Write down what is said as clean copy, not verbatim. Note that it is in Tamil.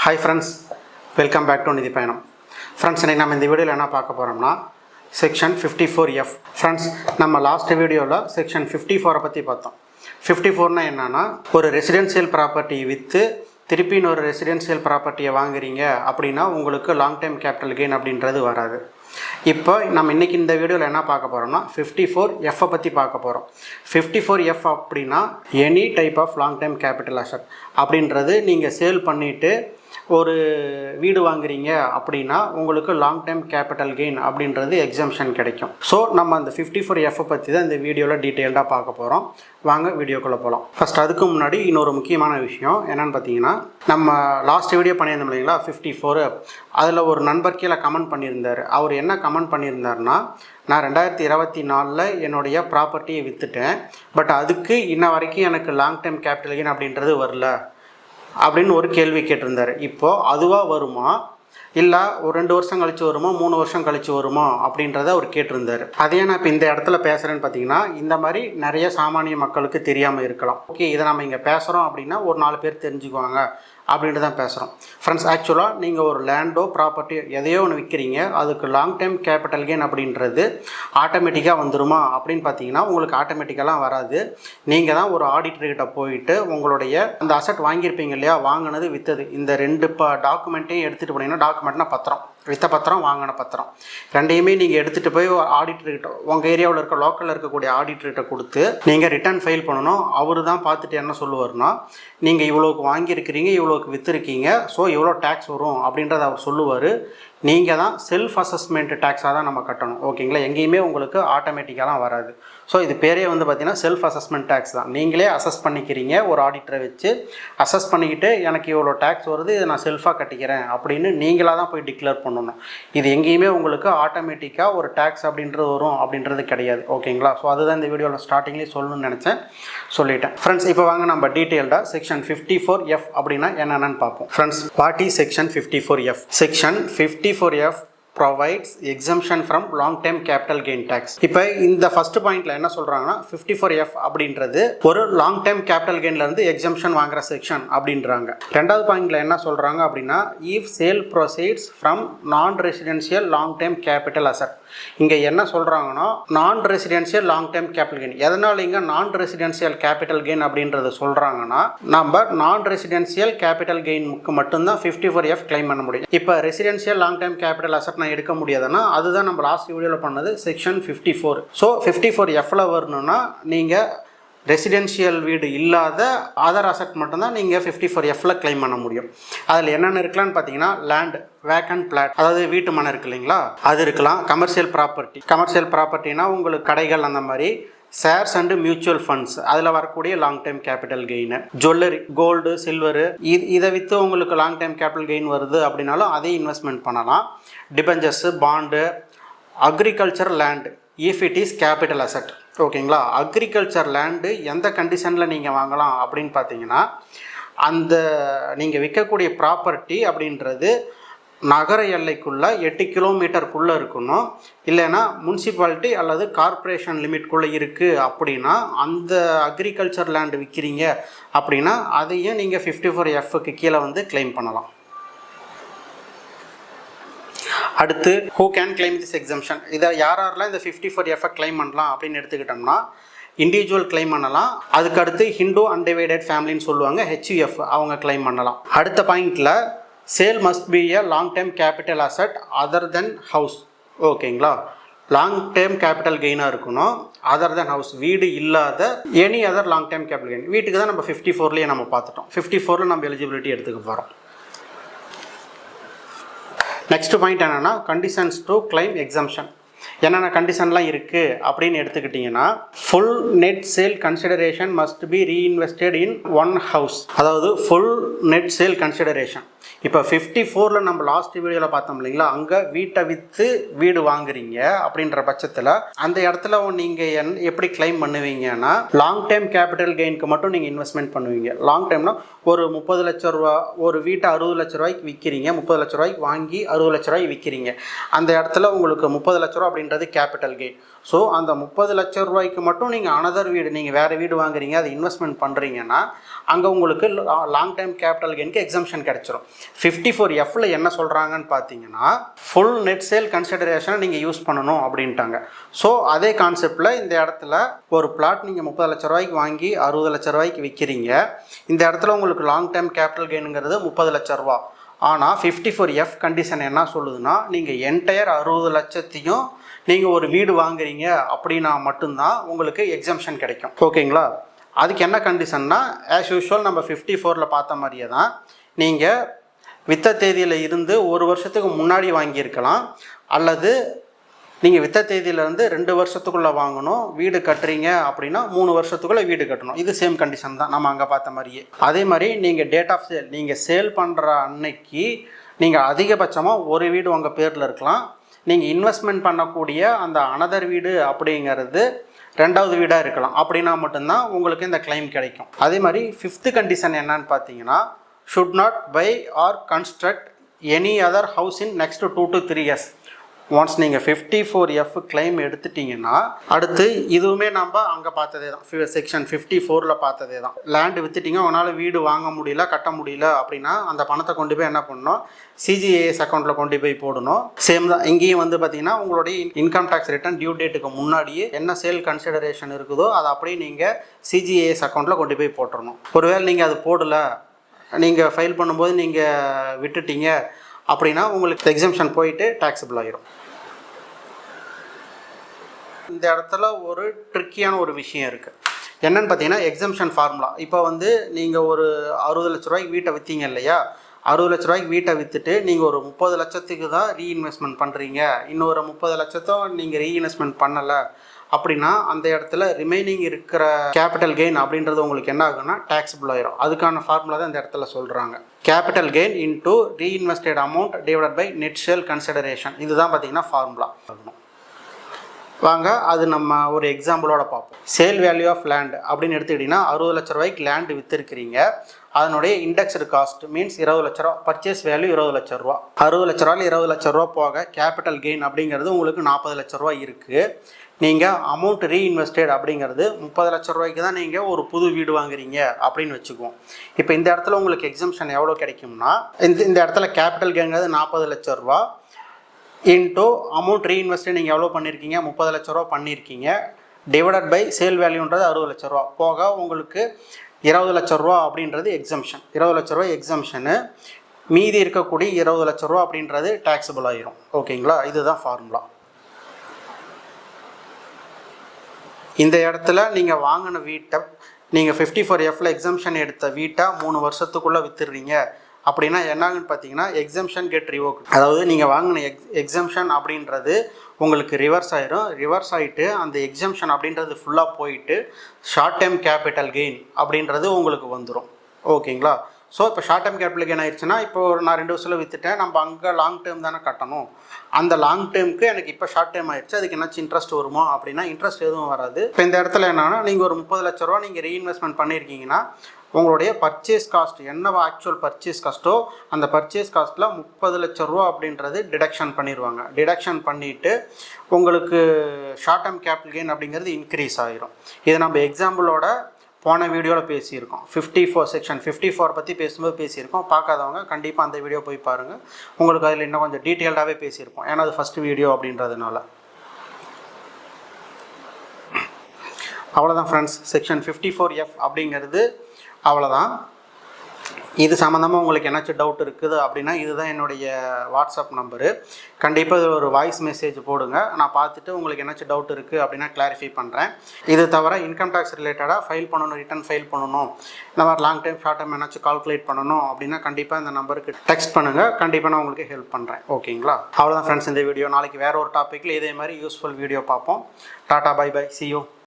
Hi friends, welcome back to Nidhi Payanam. Friends, இன்றைக்கி நம்ம இந்த வீடியோவில் என்ன பார்க்க போகிறோம்னா செக்ஷன் 54F. ஃப்ரெண்ட்ஸ், நம்ம லாஸ்ட் வீடியோவில் செக்ஷன் 54 பற்றி பார்த்தோம். 54 என்னன்னா, ஒரு ரெசிடென்ஷியல் ப்ராப்பர்ட்டி விற்று திருப்பி ஒரு ரெசிடென்ஷியல் ப்ராப்பர்ட்டியை வாங்குறீங்க அப்படின்னா உங்களுக்கு லாங் டைம் கேபிட்டல் கெயின் அப்படின்றது வராது. இப்போ நம்ம இன்றைக்கி இந்த வீடியோவில் என்ன பார்க்க போகிறோம்னா 54F பற்றி பார்க்க போகிறோம். 54F அப்படின்னா any type of long time capital asset அப்படின்றது நீங்கள் சேல் பண்ணிவிட்டு ஒரு வீடு வாங்குறீங்க அப்படின்னா உங்களுக்கு லாங் டைம் கேபிட்டல் கெயின் அப்படின்றது எக்ஸம்ஷன் கிடைக்கும். ஸோ நம்ம அந்த 54F பற்றி தான் இந்த வீடியோவில் டீட்டெயில்டாக பார்க்க போகிறோம். வாங்க வீடியோக்குள்ளே போகலாம். ஃபஸ்ட் அதுக்கு முன்னாடி இன்னொரு முக்கியமான விஷயம் என்னென்னு பார்த்தீங்கன்னா, நம்ம லாஸ்ட் வீடியோ பண்ணியிருந்தோம் இல்லைங்களா 54, அதில் ஒரு நண்பர் கீழே கமெண்ட் பண்ணியிருந்தார். அவர் என்ன கமெண்ட் பண்ணியிருந்தாருன்னா, நான் 2024 என்னுடைய ப்ராப்பர்ட்டியை விற்றுட்டேன், பட் அதுக்கு இன்ன வரைக்கும் எனக்கு லாங் டைம் கேபிட்டல் கெயின் அப்படின்றது வரல அப்படின்னு ஒரு கேள்வி கேட்டிருந்தார். இப்போது அதுவாக வருமா இல்லை ஒரு 2 வருஷம் கழித்து வருமா 3 வருஷம் கழித்து வருமா அப்படின்றத அவர் கேட்டிருந்தார். அதே நான் இப்போ இந்த இடத்துல பேசுகிறேன்னு பார்த்தீங்கன்னா, இந்த மாதிரி நிறைய சாமானிய மக்களுக்கு தெரியாமல் இருக்கலாம். ஓகே, இதை நம்ம இங்கே பேசுகிறோம் அப்படின்னா ஒரு 4 பேர் தெரிஞ்சுக்குவாங்க அப்படின்ட்டு தான் பேசுகிறோம். ஃப்ரெண்ட்ஸ், ஆக்சுவலாக நீங்கள் ஒரு லேண்டோ ப்ராப்பர்ட்டி எதையோ ஒன்று விற்கிறீங்க, அதுக்கு லாங் டைம் கேபிட்டல் கெயின் அப்படின்றது ஆட்டோமேட்டிக்காக வந்துடுமா அப்படின்னு பார்த்தீங்கன்னா உங்களுக்கு ஆட்டோமேட்டிக்கெல்லாம் வராது. நீங்கள் தான் ஒரு ஆடிட்டர்கிட்ட போயிட்டு உங்களுடைய அந்த அசட் வாங்கியிருப்பீங்க இல்லையா, வாங்கினது விற்றது, இந்த 2 டாக்குமெண்ட்டையும் எடுத்துகிட்டு போனீங்கன்னா, டாக்குமெண்ட்னா பத்திரம், விற்ற பத்திரம் வாங்கின பத்திரம் ரெண்டையுமே நீங்கள் எடுத்துகிட்டு போய் ஆடிட்டர்கிட்ட உங்கள் ஏரியாவில் இருக்க லோக்கலில் இருக்கக்கூடிய ஆடிட்டர்கிட்ட கொடுத்து நீங்கள் ரிட்டர்ன் ஃபைல் பண்ணணும். அவர் தான் பார்த்துட்டு என்ன சொல்லுவார்னா, நீங்கள் இவ்வளோக்கு வாங்கியிருக்கிறீங்க, இவ்வளோக்கு விற்றுருக்கீங்க, ஸோ இவ்வளோ டேக்ஸ் வரும் அப்படின்றத அவர் சொல்லுவார். நீங்கள் தான் செல்ஃப் அசஸ்மெண்ட் டேக்ஸாக தான் நம்ம கட்டணும். ஓகேங்களா, எங்கேயுமே உங்களுக்கு ஆட்டோமேட்டிக்காலாம் வராது. ஸோ இது பேரே வந்து பார்த்திங்கன்னா செல்ஃப் அசஸ்மெண்ட் டேக்ஸ் தான். நீங்களே அசஸ் பண்ணிக்கிறீங்க, ஒரு ஆடிட்டரை வச்சு அசஸ் பண்ணிக்கிட்டு எனக்கு இவ்வளோ டேக்ஸ் வருது, இதை நான் செல்ஃபாக கட்டிக்கிறேன் அப்படின்னு நீங்களாக தான் போய் டிக்ளேர் பண்ணணும். இது எங்கேயுமே உங்களுக்கு ஆட்டோமேட்டிக்காக ஒரு டேக்ஸ் அப்படின்றது வரும் அப்படின்றது கிடையாது. ஓகேங்களா, ஸோ அதுதான் இந்த வீடியோவில் ஸ்டார்டிங்லேயே சொல்லணும்னு நினச்சேன், சொல்லிட்டேன். ஃப்ரெண்ட்ஸ், இப்போ வாங்க நம்ம டீட்டெயில்டாக செக்ஷன் 54F அப்படின்னா என்னென்னு பார்ப்போம். Friends, what is section 54F? Section 54F provides exemption from long term capital gain tax. இப்போ இந்த ஃபர்ஸ்ட் பாயிண்ட்ல என்ன சொல்றாங்கன்னா 54F அப்படின்றது ஒரு லாங் டைம் கேபிட்டல் கெயின்ல இருந்து எக்ஸம்ஷன் வாங்குற செக்ஷன் அப்படின்றாங்க. ரெண்டாவது பாயிண்ட்ல என்ன சொல்றாங்க அப்படின்னா, if sale proceeds from non residential long term capital asset. இங்க என்ன சொல்றாங்கன்னா, நான் residential long time capital gain. எதனால இங்க நான் ரெசிடென்ஷியல் கேபிட்டல் கெயின் அப்படின்றது சொல்றாங்கன்னா, நம்ம நான் ரெசிடென்ஷியல் கேபிட்டல் கெயினுக்கு மட்டும்தான் 54F கிளைம் பண்ண முடியும். இப்போ residential long time capital asset எடுக்க முடியாதுன்னா அதுதான் நம்ம லாஸ்ட் வீடியோவில் பண்ணது செக்ஷன் 54. ஸோ 54Fல வரணும்னா நீங்கள் ரெசிடென்ஷியல் வீடு இல்லாத அதர் அசட் மட்டும்தான் நீங்கள் 54Fல கிளைம் பண்ண முடியும். அதில் என்னென்ன இருக்கலாம்னு பார்த்தீங்கன்னா, லேண்ட், வேக்கன்ட் பிளாட், அதாவது வீட்டு மனை இருக்கு இல்லைங்களா, அது இருக்கலாம். கமர்ஷியல் ப்ராப்பர்ட்டினா உங்களுக்கு கடைகள், அந்த மாதிரி ஷேர்ஸ் அண்டு மியூச்சுவல் ஃபண்ட்ஸ், அதில் வரக்கூடிய long time capital gain. Jewellery, gold, silver, இதை விற்று உங்களுக்கு லாங் டைம் கேபிட்டல் கெயின் வருது அப்படின்னாலும் அதையும் இன்வெஸ்ட்மெண்ட் பண்ணலாம். Debentures, bond, agriculture land if it is capital asset. ஓகேங்களா, அக்ரிகல்ச்சர் லேண்டு எந்த கண்டிஷனில் நீங்கள் வாங்கலாம் அப்படின்னு பார்த்தீங்கன்னா, அந்த நீங்கள் விற்கக்கூடிய ப்ராப்பர்ட்டி அப்படின்றது நகர எல்லைக்குள்ளே 8 கிலோமீட்டருக்குள்ளே இருக்கணும். இல்லைன்னா முனிசிபாலிட்டி அல்லது கார்ப்பரேஷன் லிமிட்குள்ளே இருக்குது அப்படின்னா, அந்த அக்ரிகல்ச்சர் லேண்டு விற்கிறீங்க அப்படின்னா அதையும் நீங்கள் 54Fக்கு கீழே வந்து கிளைம் பண்ணலாம். அடுத்து, who can claim this exemption? இதை யாரெல்லாம் இந்த 54F கிளைம் பண்ணலாம் அப்படின்னு எடுத்துக்கிட்டோம்னா, இண்டிவிஜுவல் கிளைம் பண்ணலாம். அதுக்கு அடுத்து ஹிந்து அன்டிவைடட் ஃபேமிலின்னு சொல்லுவாங்க, HUF, அவங்க கிளைம் பண்ணலாம். அடுத்த பாயிண்டில் sale must be a long time capital asset other then house. ஓகேங்களா, லாங் டைம் கேபிட்டல் கெயினாக இருக்கணும், அதர் தென் ஹவுஸ், வீடு இல்லாத any other long time capital gain. வீட்டுக்கு தான் நம்ம 54லேயே நம்ம பார்த்துட்டோம். 54ல் நம்ம எலிஜிபிலிட்டி எடுத்துக்க போகிறோம். நெக்ஸ்ட் பாயிண்ட் என்னென்னா, கண்டிஷன்ஸ் டு கிளைம் எக்ஸம்ஷன். என்னென்ன கண்டிஷன்லாம் இருக்குது அப்படின்னு எடுத்துக்கிட்டிங்கன்னா, full net sale consideration must be reinvested in one house. அதாவது ஃபுல் நெட் சேல் கன்சிடரேஷன். இப்போ 54ல் நம்ம லாஸ்ட் வீடியோவில் பார்த்தோம் இல்லைங்களா, அங்கே வீட்டை விற்று வீடு வாங்குறீங்க அப்படின்ற பட்சத்தில் அந்த இடத்துல நீங்கள் எப்படி கிளைம் பண்ணுவீங்கன்னா, லாங் டைம் கேபிட்டல் கெயினுக்கு மட்டும் நீங்கள் இன்வெஸ்ட்மெண்ட் பண்ணுவீங்க. லாங் டைம்னா ஒரு 30 லட்ச ரூபா, ஒரு வீட்டை 60 லட்ச ரூபாய்க்கு விற்கிறீங்க, 30 லட்ச ரூபாய்க்கு வாங்கி 60 லட்ச ரூபாய்க்கு விற்கிறீங்க. அந்த இடத்துல உங்களுக்கு 30 லட்ச ரூபா அப்படின்றது கேபிட்டல் கெயின். ஸோ அந்த 30 லட்ச ரூபாய்க்கு மட்டும் நீங்கள் அனதர் வீடு, நீங்கள் வேறு வீடு வாங்குறீங்க, அதை இன்வெஸ்ட்மெண்ட் பண்ணுறீங்கன்னா அங்கே உங்களுக்கு லாங் டைம் கேபிட்டல் கெயினுக்கு எக்ஸம்ஷன் கிடச்சிரும். 54Fல என்ன சொல்கிறாங்கன்னு பார்த்தீங்கன்னா ஃபுல் நெட் சேல் கன்சிடரேஷனை நீங்கள் யூஸ் பண்ணணும் அப்படின்ட்டாங்க. ஸோ அதே கான்செப்டில் இந்த இடத்துல ஒரு பிளாட் நீங்கள் 30 லட்ச ரூபாய்க்கு வாங்கி 60 லட்ச ரூபாய்க்கு விற்கிறீங்க. இந்த இடத்துல உங்களுக்கு லாங் டேர்ம் கேபிட்டல் கெயினுங்கிறது 30 லட்ச ரூபா. ஆனால் 54F கண்டிஷன் என்ன சொல்லுதுன்னா நீங்கள் என்டையர் 60 லட்சத்தையும் நீங்கள் ஒரு வீடு வாங்குறீங்க அப்படின்னா மட்டும்தான் உங்களுக்கு எக்ஸம்ஷன் கிடைக்கும். ஓகேங்களா? அதுக்கு என்ன கண்டிஷன்னா ஆஸ் யூஷுவல் நம்ம 54ல் பார்த்த மாதிரியே தான், நீங்கள் வித்த தேதியில் இருந்து ஒரு வருஷத்துக்கு முன்னாடி வாங்கியிருக்கலாம், அல்லது நீங்கள் வித்த தேதியிலேருந்து 2 வருஷத்துக்குள்ளே வாங்கணும். வீடு கட்டுறீங்க அப்படின்னா 3 வருஷத்துக்குள்ளே வீடு கட்டணும். இது சேம் கண்டிஷன் தான் நம்ம அங்கே பார்த்த மாதிரியே. அதே மாதிரி நீங்கள் டேட் ஆஃப் சேல், நீங்கள் சேல் பண்ணுற அன்னைக்கு நீங்கள் அதிகபட்சமாக ஒரு வீடு உங்கள் பேரில் இருக்கலாம். நீங்கள் இன்வெஸ்ட்மெண்ட் பண்ணக்கூடிய அந்த அனதர் வீடு அப்படிங்கிறது 2வது வீடாக இருக்கலாம். அப்படின்னா மட்டும்தான் உங்களுக்கு இந்த கிளைம் கிடைக்கும். அதே மாதிரி 5th கண்டிஷன் என்னன்னு பார்த்தீங்கன்னா, should not buy or construct any other house in next 2 to 3 years. Once நீங்கள் 54F கிளைம் எடுத்துட்டிங்கன்னா அடுத்து இதுவுமே நம்ம அங்கே பார்த்ததே தான், செக்ஷன் 54ல் பார்த்ததே தான். லேண்டு விற்றுட்டிங்க, உங்களால் வீடு வாங்க முடியல, கட்ட முடியல அப்படின்னா அந்த பணத்தை கொண்டு போய் என்ன பண்ணணும், CGAS அக்கௌண்ட்டில் கொண்டு போய் போடணும். சேம் தான் இங்கேயும் வந்து பார்த்தீங்கன்னா உங்களுடைய இன்கம் டேக்ஸ் ரிட்டர்ன் டியூ டேட்டுக்கு முன்னாடியே என்ன சேல் கன்சிடரேஷன் இருக்குதோ அதை அப்படியே நீங்கள் CGAS அக்கௌண்ட்டில் கொண்டு போய் போட்டுடணும். ஒருவேளை நீங்கள் அது போடலை, நீங்கள் ஃபைல் பண்ணும்போது நீங்கள் விட்டுட்டீங்க அப்படின்னா உங்களுக்கு எக்ஸம்ஷன் போயிட்டு டேக்ஸபிள் ஆகிரும். இந்த இடத்துல ஒரு ட்ரிக்கியான ஒரு விஷயம் இருக்குது. என்னென்னு பார்த்தீங்கன்னா எக்ஸம்ஷன் ஃபார்முலா. இப்போ வந்து நீங்கள் ஒரு 60 லட்ச ரூபாய்க்கு வீட்டை விற்றீங்க இல்லையா, 60 லட்ச ரூபாய்க்கு வீட்டை விற்றுட்டு நீங்கள் ஒரு 30 லட்சத்துக்கு தான் ரீஇன்வெஸ்ட்மெண்ட் பண்ணுறீங்க, இன்னொரு 30 லட்சத்தை நீங்கள் ரீஇன்வெஸ்ட்மெண்ட் பண்ணலை அப்படின்னா அந்த இடத்துல ரிமைனிங் இருக்கிற கேபிட்டல் கெயின் அப்படின்றது உங்களுக்கு என்ன ஆகுன்னா டேக்ஸபிள் ஆயிரும். அதுக்கான ஃபார்முலா தான் இந்த இடத்துல சொல்கிறாங்க. Capital gain into reinvested amount divided by net sale consideration. இதுதான் பார்த்தீங்கன்னா ஃபார்முலா. வாங்க அது நம்ம ஒரு எக்ஸாம்பிளோட பார்ப்போம். சேல் வேல்யூ ஆஃப் லேண்ட் அப்படின்னு எடுத்துக்கிட்டிங்கன்னா 60 லட்ச ரூபாய்க்கு லேண்டு விற்றுருக்கிறீங்க, அதனுடைய இண்டெக்ஸ்டு காஸ்ட் மீன்ஸ் 20 லட்ச ரூபா, பர்ச்சேஸ் வேல்யூ 20 லட்ச ரூபா. 60 லட்ச ரூபாயில் 20 லட்ச ரூபா போக கேபிட்டல் கெயின் அப்படிங்கிறது உங்களுக்கு 40 லட்ச ரூபா இருக்குது. நீங்கள் அமௌண்ட் ரீஇன்வெஸ்டட் அப்படிங்கிறது 30 லட்ச ரூபாய்க்கு தான் நீங்கள் ஒரு புது வீடு வாங்குறீங்க அப்படின்னு வச்சுக்குவோம். இப்போ இந்த இடத்துல உங்களுக்கு எக்ஸம்ஷன் எவ்வளோ கிடைக்கும்னா, இந்த இடத்துல கேபிட்டல் கெயின்ங்கிறது 40 லட்ச ரூபா இன்டூ அமௌண்ட் ரீஇன்வெஸ்டட் நீங்கள் எவ்வளோ பண்ணியிருக்கீங்க, 30 லட்ச ரூபா பண்ணியிருக்கீங்க, டிவைடட் பை சேல் வேல்யூன்றது 60 லட்ச ரூபா போக உங்களுக்கு 20 லட்ச ரூபா அப்படின்றது எக்ஸம்ஷன். 20 லட்ச ரூபா எக்ஸம்ஷனு, மீதி இருக்கக்கூடிய 20 லட்ச ரூபா அப்படின்றது டேக்ஸபிள் ஆகிரும். ஓகேங்களா? இதுதான் ஃபார்முலா. இந்த இடத்துல நீங்கள் வாங்கின வீட்டை நீங்கள் 54Fல எக்ஸம்ஷன் எடுத்த வீட்டை 3 வருஷத்துக்குள்ளே விற்றுறீங்க அப்படின்னா என்னாகுன்னு பார்த்தீங்கன்னா எக்ஸம்ஷன் கெட் ரிவோக். அதாவது நீங்கள் வாங்கின எக்ஸம்ஷன் அப்படின்றது உங்களுக்கு ரிவர்ஸ் ஆயிரும். ரிவர்ஸ் ஆகிட்டு அந்த எக்ஸம்ஷன் அப்படின்றது ஃபுல்லாக போயிட்டு ஷார்ட் டைம் கேபிட்டல் கெயின் அப்படின்றது உங்களுக்கு வந்துடும். ஓகேங்களா? ஸோ இப்போ ஷார்ட் டைம் கேபிட்டல் கெயின் ஆயிடுச்சுன்னா, இப்போ நான் 2 வருஷத்தில் விற்றுட்டேன், நம்ம அங்கே லாங் டேர்ம் தானே கட்டணும், அந்த லாங் டேர்முக்கு எனக்கு இப்போ ஷார்ட் டைம் ஆயிடுச்சு, அதுக்கு என்னாச்சும் இன்ட்ரெஸ்ட் வருமா அப்படின்னா இன்ட்ரெஸ்ட் எதுவும் வராது. இப்போ இந்த இடத்துல என்னன்னா, நீங்கள் ஒரு 30 லட்ச ரூபா நீங்கள் ரீஇன்வெஸ்ட்மெண்ட் பண்ணியிருக்கீங்கன்னா உங்களுடைய பர்ச்சேஸ் காஸ்ட் என்னவா ஆக்சுவல் பர்ச்சேஸ் காஸ்ட்டோ அந்த பர்ச்சேஸ் காஸ்ட்டில் 30 லட்ச ரூபா அப்படின்றது டிடக்ஷன் பண்ணிடுவாங்க. டிடக்ஷன் பண்ணிவிட்டு உங்களுக்கு ஷார்ட் டைம் கேபிட்டல் கெயின் அப்படிங்கிறது இன்க்ரீஸ் ஆகிரும். இதை நம்ம எக்ஸாம்பிளோட போன வீடியோவில் பேசியிருக்கோம். 54 செக்ஷன் 54 பற்றி பேசும்போது பேசியிருக்கோம். பார்க்காதவங்க கண்டிப்பாக அந்த வீடியோ போய் பாருங்கள். உங்களுக்கு அதில் இன்னும் கொஞ்சம் டீட்டெயில்டாகவே பேசியிருக்கோம், ஏன்னா அது ஃபஸ்ட்டு வீடியோ அப்படின்றதுனால. அவ்வளோதான் ஃப்ரெண்ட்ஸ், செக்ஷன் 54F அப்படிங்கிறது அவ்வளோதான். இது சம்மந்தமாக உங்களுக்கு என்னாச்சும் டவுட் இருக்குது அப்படின்னா இதுதான் என்னுடைய வாட்ஸ்அப் நம்பரு. கண்டிப்பாக இது ஒரு வாய்ஸ் மெசேஜ் போடுங்க, நான் பார்த்துட்டு உங்களுக்கு என்னாச்சும் டவுட் இருக்குது அப்படின்னா கிளாரிஃபை பண்ணுறேன். இது தவிர இன்கம் டேக்ஸ் ரிலேட்டடாக ஃபைல் பண்ணணும், ரிட்டர்ன் ஃபைல் பண்ணணும், இந்த மாதிரி லாங் டைம் ஷார்ட் டைம் என்னாச்சும் கால்குலேட் பண்ணணும் அப்படின்னா கண்டிப்பாக இந்த நம்பருக்கு டெக்ஸ்ட் பண்ணுங்கள். கண்டிப்பாக நான் உங்களுக்கு ஹெல்ப் பண்ணுறேன். ஓகேங்களா? அவ்வளோதான் ஃப்ரெண்ட்ஸ் இந்த வீடியோ. நாளைக்கு வேறு ஒரு டாப்பிக்கில் இதே மாதிரி யூஸ்ஃபுல் வீடியோ பார்ப்போம். Tata, bye bye, see you.